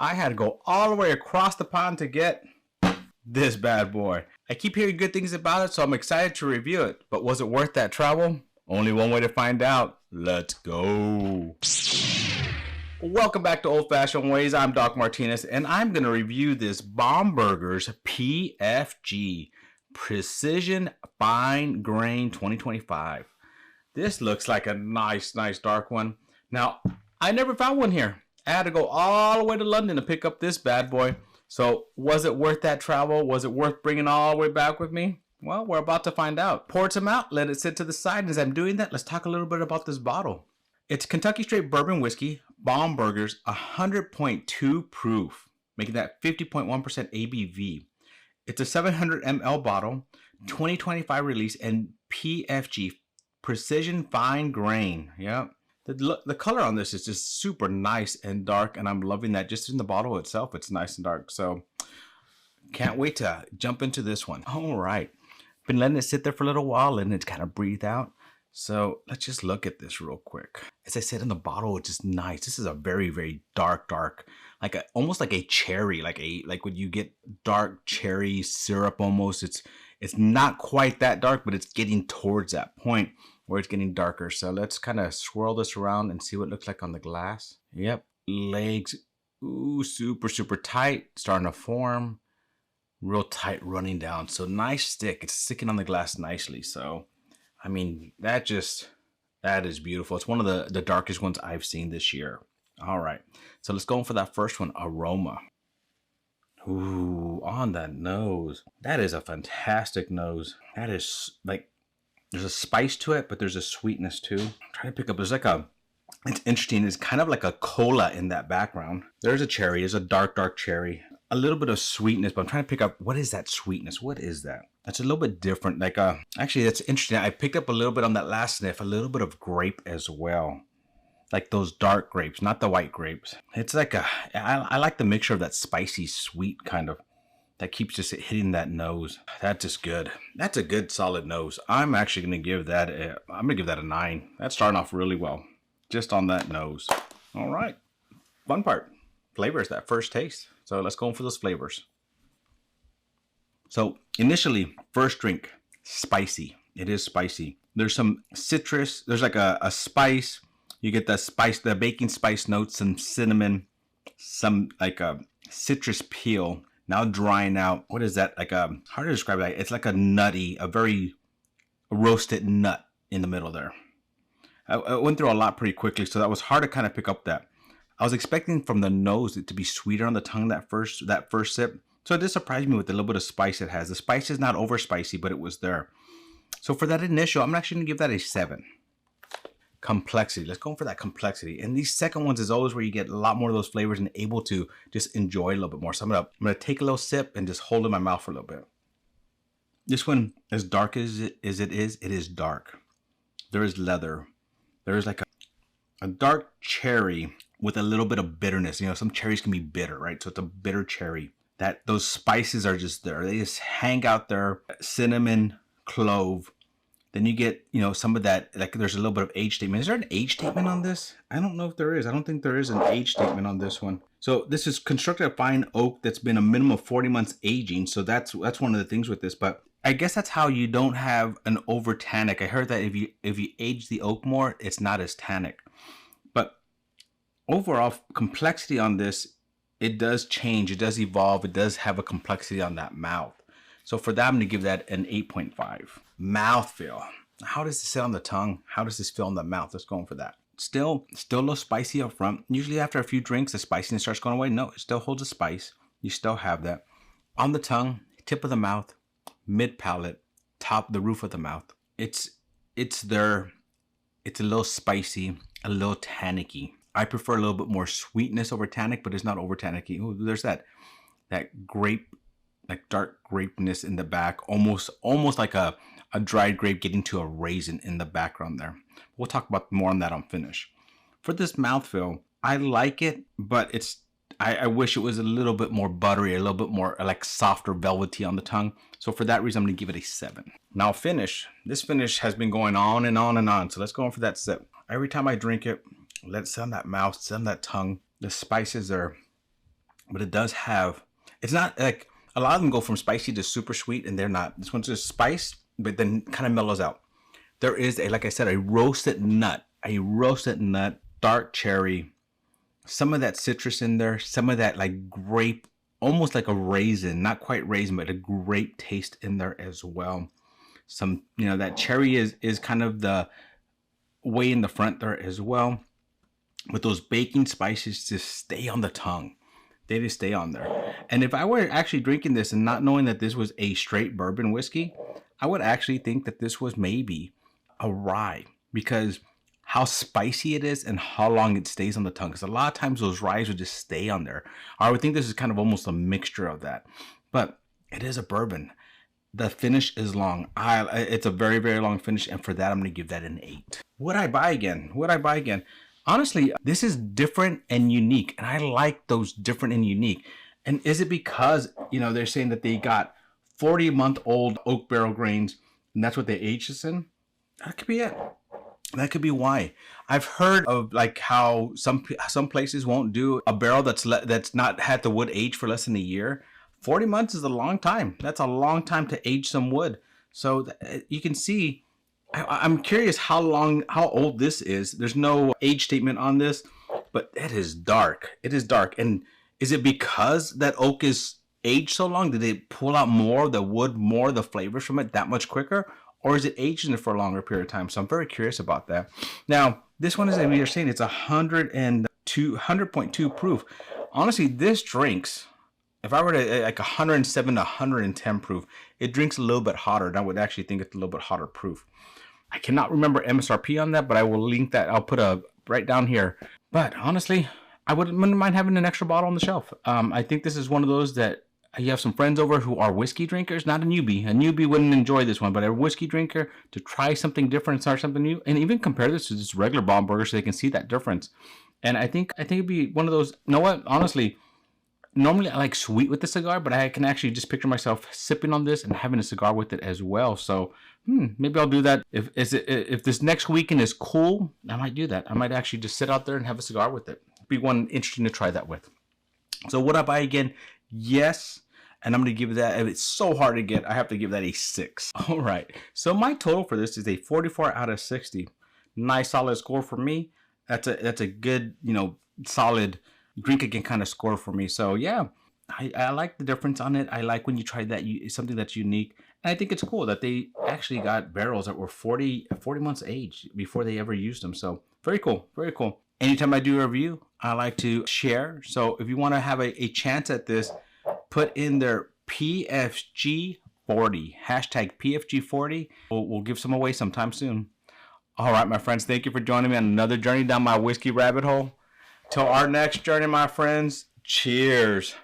I had to go all the way across the pond to get this bad boy. I keep hearing good things about it, so I'm excited to review it. But was it worth that travel? Only one way to find out. Let's go. Welcome back to Old Fashioned Ways. I'm Doc Martinez, and I'm going to review this Bombergers PFG Precision Fine Grain 2025. This looks like a nice dark one. Now, I never found one here. I had to go all the way to London to pick up this bad boy. So, was it worth that travel? Was it worth bringing all the way back with me? Well, we're about to find out. Poured some out, let it sit to the side. And as I'm doing that, let's talk a little bit about this bottle. It's Kentucky Straight Bourbon Whiskey, Bombergers, 100.2 proof, making that 50.1% ABV. It's a 700 ml bottle, 2025 release, and PFG, Precision Fine Grain. Yep. The color on this is just super nice and dark, and I'm loving that. Just in the bottle itself, it's nice and dark. So, can't wait to jump into this one. All right. Been letting it sit there for a little while, and it's kind of breathe out. So, let's just look at this real quick. As I said in the bottle, it's just nice. This is a very dark, like almost like a cherry, like when you get dark cherry syrup almost. It's not quite that dark, but it's getting towards that point where it's getting darker. So let's kind of swirl this around and see what it looks like on the glass. Yep, legs, ooh, super tight, starting to form, real tight running down. So nice stick, it's sticking on the glass nicely. So, I mean, that is beautiful. It's one of the darkest ones I've seen this year. All right, so let's go in for that first one, aroma. Ooh, on that nose. That is a fantastic nose. That is like, there's a spice to it, but there's a sweetness too. I'm trying to pick up, it's interesting. It's kind of like a cola in that background. There's a cherry, there's a dark cherry. A little bit of sweetness, but I'm trying to pick up, what is that sweetness? What is that? That's a little bit different. Like, actually, that's interesting. I picked up a little bit on that last sniff, a little bit of grape as well. Like those dark grapes, not the white grapes. It's like I like the mixture of that spicy sweet kind of. That keeps just hitting that nose. That's just good. That's a good solid nose. I'm actually going to give that a 9. That's starting off really well. Just on that nose. All right. Fun part. Flavors, that first taste. So let's go in for those flavors. So initially, first drink, spicy. It is spicy. There's some citrus. There's like a spice. You get the spice, the baking spice notes, some cinnamon, some like a citrus peel. Now drying out. What is that? Like hard to describe that. It's like a nutty, a very roasted nut in the middle there. I went through a lot pretty quickly, so that was hard to kind of pick up that. I was expecting from the nose it to be sweeter on the tongue that first sip. So it did surprise me with the little bit of spice it has. The spice is not over spicy, but it was there. So for that initial, I'm actually gonna give that a 7. Complexity. Let's go for that complexity. And these second ones is always where you get a lot more of those flavors and able to just enjoy a little bit more. So I'm gonna take a little sip and just hold it in my mouth for a little bit. This one, as dark as it is dark. There is leather. There is like a dark cherry with a little bit of bitterness. You know, some cherries can be bitter, right? So it's a bitter cherry. Those spices are just there. They just hang out there. Cinnamon, clove. Then you get, you know, some of that, like there's a little bit of age statement. Is there an age statement on this? I don't know if there is. I don't think there is an age statement on this one. So this is constructed of fine oak that's been a minimum of 40 months aging. So that's one of the things with this. But I guess that's how you don't have an over tannic. I heard that if you age the oak more, it's not as tannic. But overall complexity on this, it does change. It does evolve. It does have a complexity on that mouth. So for that, I'm going to give that an 8.5. Mouthfeel. How does this sit on the tongue? How does this feel in the mouth? Let's go in for that. Still a little spicy up front. Usually after a few drinks, the spiciness starts going away. No, it still holds a spice. You still have that. On the tongue, tip of the mouth, mid palate, top, the roof of the mouth. It's there. It's a little spicy, a little tannicky. I prefer a little bit more sweetness over tannic, but it's not over tannicky. Ooh, there's that grape, like dark grapeness in the back, almost like a dried grape getting to a raisin in the background there. We'll talk about more on that on finish. For this mouthfeel, I like it, but I wish it was a little bit more buttery, a little bit more like softer, velvety on the tongue. So for that reason, I'm gonna give it a 7. Now finish. This finish has been going on and on and on. So let's go on for that sip. Every time I drink it, let it sit on that mouth, sit on that tongue. The spices are but it does have, it's not like, a lot of them go from spicy to super sweet, and they're not. This one's just spice, but then kind of mellows out. There is like I said, a roasted nut, dark cherry, some of that citrus in there, some of that like grape, almost like a raisin, not quite raisin, but a grape taste in there as well. Some, that cherry is kind of the way in the front there as well. But those baking spices just stay on the tongue. They just stay on there. And if I were actually drinking this and not knowing that this was a straight bourbon whiskey, I would actually think that this was maybe a rye, because how spicy it is and how long it stays on the tongue. Because a lot of times those ryes would just stay on there. I would think this is kind of almost a mixture of that. But it is a bourbon. The finish is long. It's a very, very long finish. And for that, I'm going to give that an 8. Would I buy again? Honestly, this is different and unique. And I like those different and unique. And is it because, they're saying that they got 40-month-old oak barrel grains and that's what they aged this in? That could be it. That could be why. I've heard of like how some places won't do a barrel that's not had the wood age for less than a year. 40 months is a long time. That's a long time to age some wood. So you can see, I'm curious how old this is. There's no age statement on this, but it is dark. It is dark. And is it because that oak is aged so long? Did they pull out more of the wood, more of the flavors from it that much quicker? Or is it aged in it for a longer period of time? So I'm very curious about that. Now, this one is, like we are saying, it's 100.2 proof. Honestly, this drinks, if I were to like 107 to 110 proof, it drinks a little bit hotter. And I would actually think it's a little bit hotter proof. I cannot remember MSRP on that, but I will link that. I'll put a right down here. But honestly, I wouldn't mind having an extra bottle on the shelf. I think this is one of those that you have some friends over who are whiskey drinkers, not a newbie. A newbie wouldn't enjoy this one, but a whiskey drinker to try something different and start something new, and even compare this to just regular Bomberger so they can see that difference. And I think it'd be one of those. You know what? Honestly, normally I like sweet with the cigar, but I can actually just picture myself sipping on this and having a cigar with it as well. So maybe I'll do that. If this next weekend is cool, I might do that. I might actually just sit out there and have a cigar with it. Be one interesting to try that with. So would I buy again? Yes. And I'm going to give that, if it's so hard to get, I have to give that a 6. All right. So my total for this is a 44 out of 60. Nice solid score for me. That's a good, solid drink again kind of score for me. So yeah, I like the difference on it. I like when you try that, something that's unique. And I think it's cool that they actually got barrels that were 40 months age before they ever used them. So very cool. Very cool. Anytime I do a review, I like to share. So if you want to have a chance at this, put in their PFG 40, hashtag PFG 40. We'll give some away sometime soon. All right, my friends, thank you for joining me on another journey down my whiskey rabbit hole. Till our next journey, my friends, cheers.